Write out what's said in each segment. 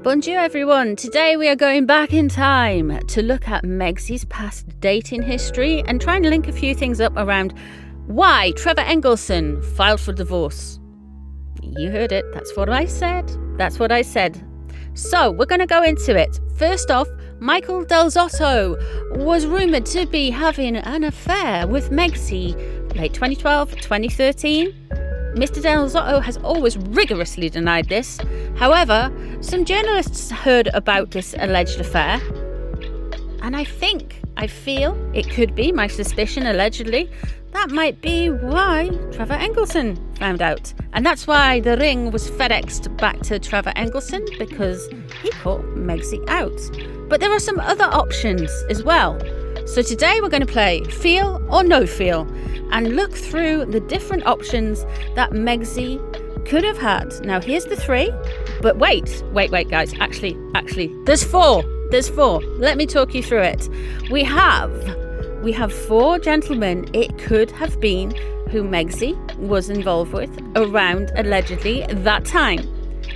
Bonjour everyone, today we are going back in time to look at Megsy's past dating history and try and link a few things up around why Trevor Engelson filed for divorce. You heard it, that's what I said. So we're going to go into it. First off, Michael Del Zotto was rumoured to be having an affair with Megsy late 2012, 2013. Mr. Del Zotto has always rigorously denied this. However, some journalists heard about this alleged affair, and I feel it could be, my suspicion allegedly, that might be why Trevor Engelson found out. And that's why the ring was FedExed back to Trevor Engelson, because he caught Megsy out. But there are some other options as well. So today we're going to play Feel or No Feel and look through the different options that Megsy could have had. Now here's the three, but wait guys, actually, there's four. Let me talk you through it. We have four gentlemen it could have been who Megsy was involved with around allegedly that time.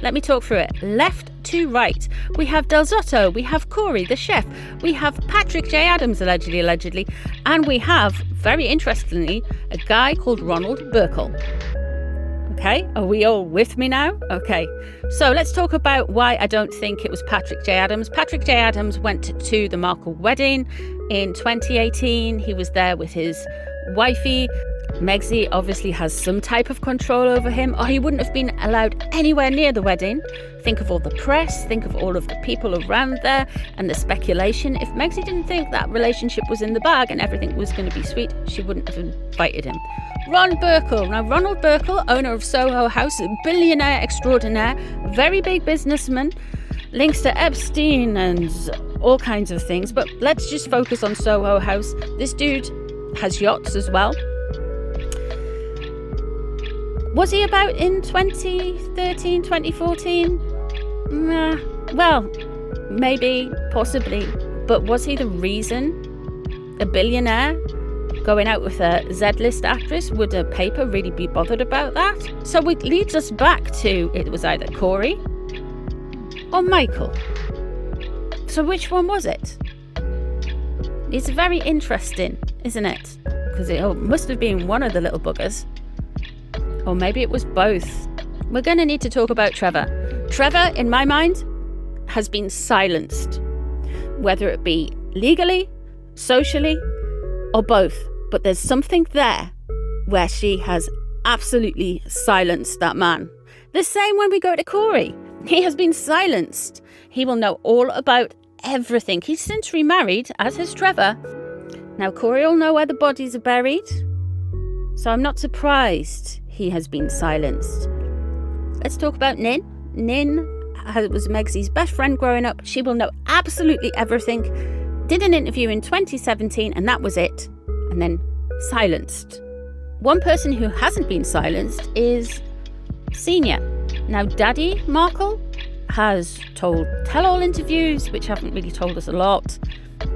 Let me talk through it. Left to right, we have Del Zotto, we have Corey, the chef, we have Patrick J. Adams, allegedly, and we have, very interestingly, a guy called Ronald Burkle. Okay, are we all with me now? Okay, so let's talk about why I don't think it was Patrick J. Adams. Patrick J. Adams went to the Markle wedding in 2018. He was there with his wifey. Megsy obviously has some type of control over him, or he wouldn't have been allowed anywhere near the wedding. Think of all the press, think of all of the people around there and the speculation. If Megsy didn't think that relationship was in the bag and everything was going to be sweet, she wouldn't have invited him. Ron Burkle. Now, Ronald Burkle, owner of Soho House, billionaire extraordinaire, very big businessman, links to Epstein and all kinds of things. But let's just focus on Soho House. This dude has yachts as well. Was he about in 2013, 2014? Well, maybe, possibly. But was he the reason? A billionaire going out with a Z-list actress? Would a paper really be bothered about that? So it leads us back to, it was either Corey or Michael. So which one was it? It's very interesting, isn't it? Because it must have been one of the little buggers. Or maybe it was both. We're going to need to talk about Trevor. Trevor, in my mind, has been silenced. Whether it be legally, socially, or both. But there's something there where she has absolutely silenced that man. The same when we go to Corey. He has been silenced. He will know all about everything. He's since remarried, as has Trevor. Now Corey will know where the bodies are buried. So I'm not surprised he has been silenced. Let's talk about Nin. Nin was Megsy's best friend growing up. She will know absolutely everything. Did an interview in 2017 and that was it. And then silenced. One person who hasn't been silenced is Senior. Now Daddy Markle has told tell-all interviews, which haven't really told us a lot.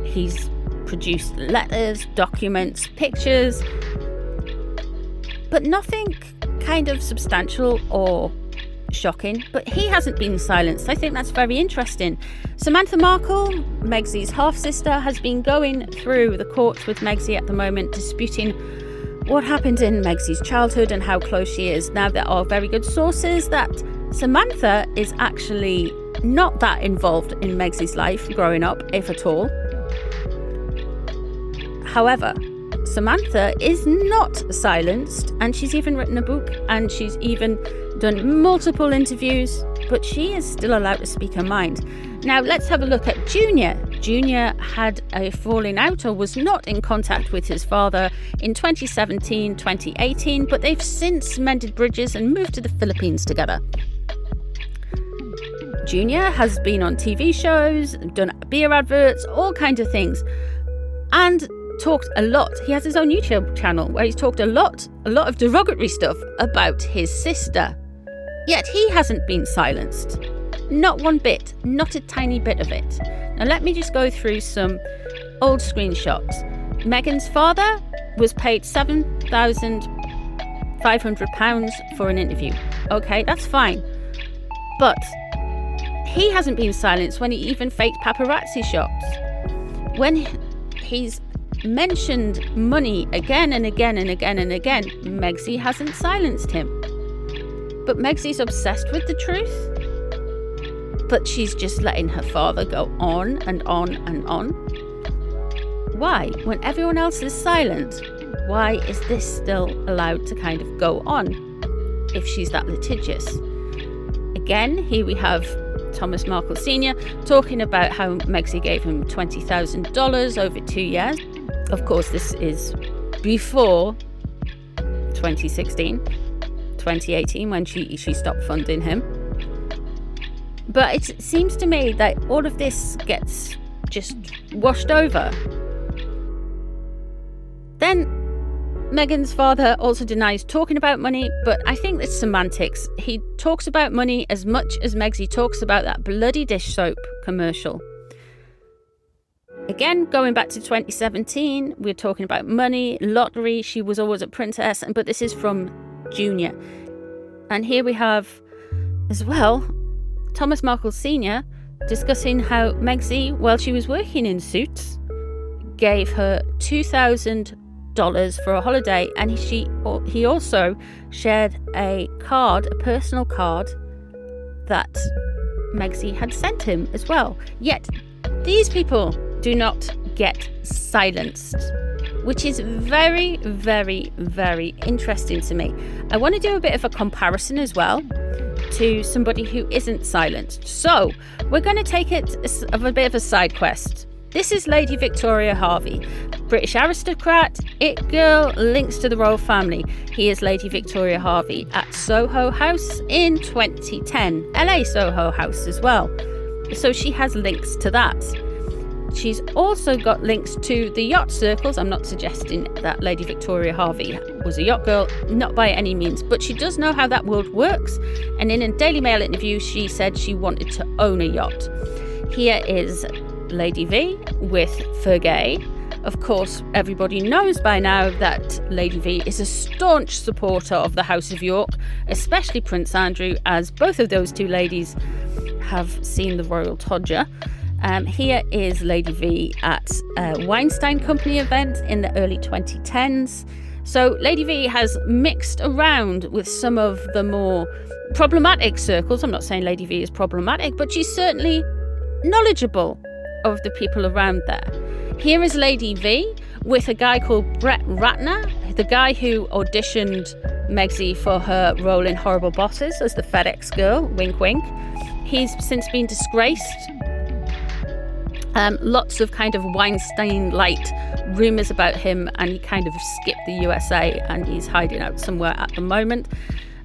He's produced letters, documents, pictures, but nothing kind of substantial or shocking. But he hasn't been silenced. I think that's very interesting. Samantha Markle, Megsy's half-sister, has been going through the courts with Megsy at the moment, disputing what happened in Megsy's childhood and how close she is. Now, there are very good sources that Samantha is actually not that involved in Megsy's life growing up, if at all. However, Samantha is not silenced, and she's even written a book and she's even done multiple interviews, but she is still allowed to speak her mind. Now let's have a look at Junior. Junior had a falling out or was not in contact with his father in 2017, 2018, but they've since mended bridges and moved to the Philippines together. Junior has been on TV shows, done beer adverts, all kinds of things, and talked a lot. He has his own YouTube channel where he's talked a lot of derogatory stuff about his sister. Yet he hasn't been silenced. Not one bit, not a tiny bit of it. Now let me just go through some old screenshots. Meghans' father was paid £7,500 for an interview. Okay, that's fine. But he hasn't been silenced when he even faked paparazzi shots. When he's mentioned money again and again and again and again, Megsy hasn't silenced him. But Megsy's obsessed with the truth. But she's just letting her father go on and on and on. Why? When everyone else is silent, why is this still allowed to kind of go on if she's that litigious? Again, here we have Thomas Markle Sr. talking about how Megsy gave him $20,000 over 2 years. Of course, this is before 2016, 2018, when she stopped funding him. But it seems to me that all of this gets just washed over. Then Megan's father also denies talking about money, but I think it's semantics. He talks about money as much as Megsy talks about that bloody dish soap commercial. Again, going back to 2017, we're talking about money, lottery. She was always a princess, but this is from Junior. And here we have, as well, Thomas Markle Sr. discussing how Megsy, while she was working in Suits, gave her $2,000 for a holiday, and he also shared a personal card that Megsy had sent him as well. Yet these people do not get silenced, which is very, very, very interesting to me. I want to do a bit of a comparison as well to somebody who isn't silenced. So we're going to take it as a bit of a side quest. This is Lady Victoria Harvey, British aristocrat, it girl, links to the royal family. Here's Lady Victoria Harvey at Soho House in 2010, LA Soho House as well. So she has links to that. She's also got links to the yacht circles. I'm not suggesting that Lady Victoria Harvey was a yacht girl, not by any means, but she does know how that world works. And in a Daily Mail interview, she said she wanted to own a yacht. Here is Lady V with Fergie. Of course, everybody knows by now that Lady V is a staunch supporter of the House of York, especially Prince Andrew, as both of those two ladies have seen the Royal Todger. Here is Lady V at a Weinstein Company event in the early 2010s. So Lady V has mixed around with some of the more problematic circles. I'm not saying Lady V is problematic, but she's certainly knowledgeable of the people around there. Here is Lady V with a guy called Brett Ratner, the guy who auditioned Megsy for her role in Horrible Bosses as the FedEx girl, wink wink. He's since been disgraced. Lots of kind of Weinstein-light rumours about him, and he kind of skipped the USA and he's hiding out somewhere at the moment.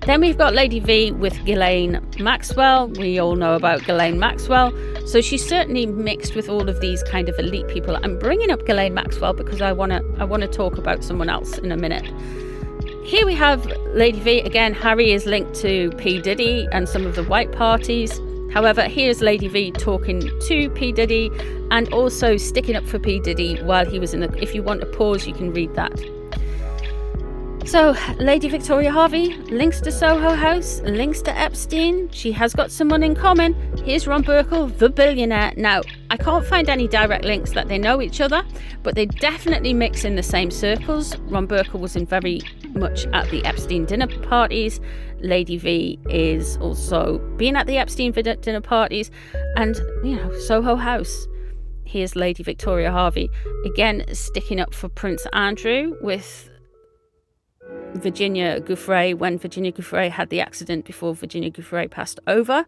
Then we've got Lady V with Ghislaine Maxwell. We all know about Ghislaine Maxwell. So she's certainly mixed with all of these kind of elite people. I'm bringing up Ghislaine Maxwell because I want to talk about someone else in a minute. Here we have Lady V. Again, Harry is linked to P. Diddy and some of the Waite parties. However, here's Lady V talking to P. Diddy and also sticking up for P. Diddy while he was in the... If you want to pause, you can read that. So, Lady Victoria Harvey, links to Soho House, links to Epstein. She has got someone in common. Here's Ron Burkle, the billionaire. Now, I can't find any direct links that they know each other, but they definitely mix in the same circles. Ron Burkle was in very much at the Epstein dinner parties. Lady V is also been at the Epstein dinner parties and, Soho House. Here's Lady Victoria Harvey, again, sticking up for Prince Andrew with Virginia Giuffre when Virginia Giuffre had the accident before Virginia Giuffre passed over.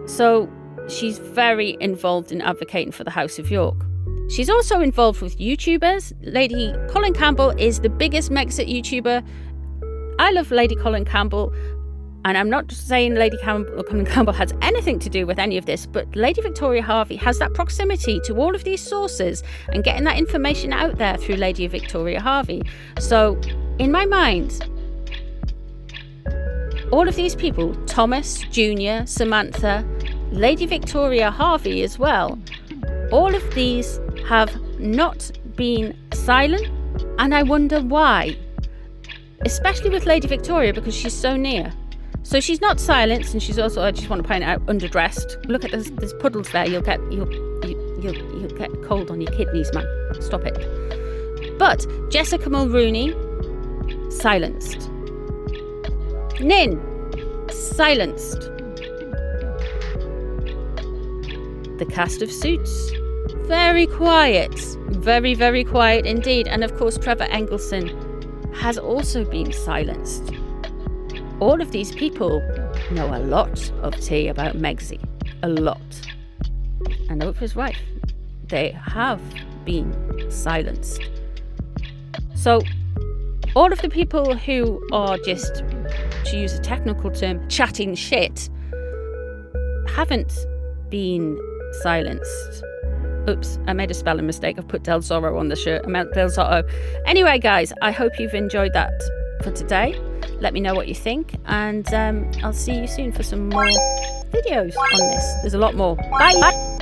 So she's very involved in advocating for the House of York. She's also involved with YouTubers. Lady Colin Campbell is the biggest Megxit YouTuber. I love Lady Colin Campbell, and I'm not just saying Colin Campbell has anything to do with any of this, but Lady Victoria Harvey has that proximity to all of these sources and getting that information out there through Lady Victoria Harvey. So in my mind, all of these people, Thomas, Junior, Samantha, Lady Victoria Harvey as well, all of these have not been silent, and I wonder why. Especially with Lady Victoria, because she's so near. So she's not silenced, and she's also, I just want to point out, underdressed. Look at there's puddles there. You'll get cold on your kidneys, man. Stop it. But Jessica Mulrooney, silenced. Nin, silenced. The cast of Suits, very quiet. Very, very quiet indeed. And of course, Trevor Engelson has also been silenced. All of these people know a lot of tea about Megsy. A lot. And Oprah's right. They have been silenced. So, all of the people who are just, to use a technical term, chatting shit, haven't been silenced. Oops, I made a spelling mistake. I've put Del Zorro on the shirt. I meant Del Zorro. Anyway, guys, I hope you've enjoyed that for today. Let me know what you think, and I'll see you soon for some more videos on this. There's a lot more. Bye!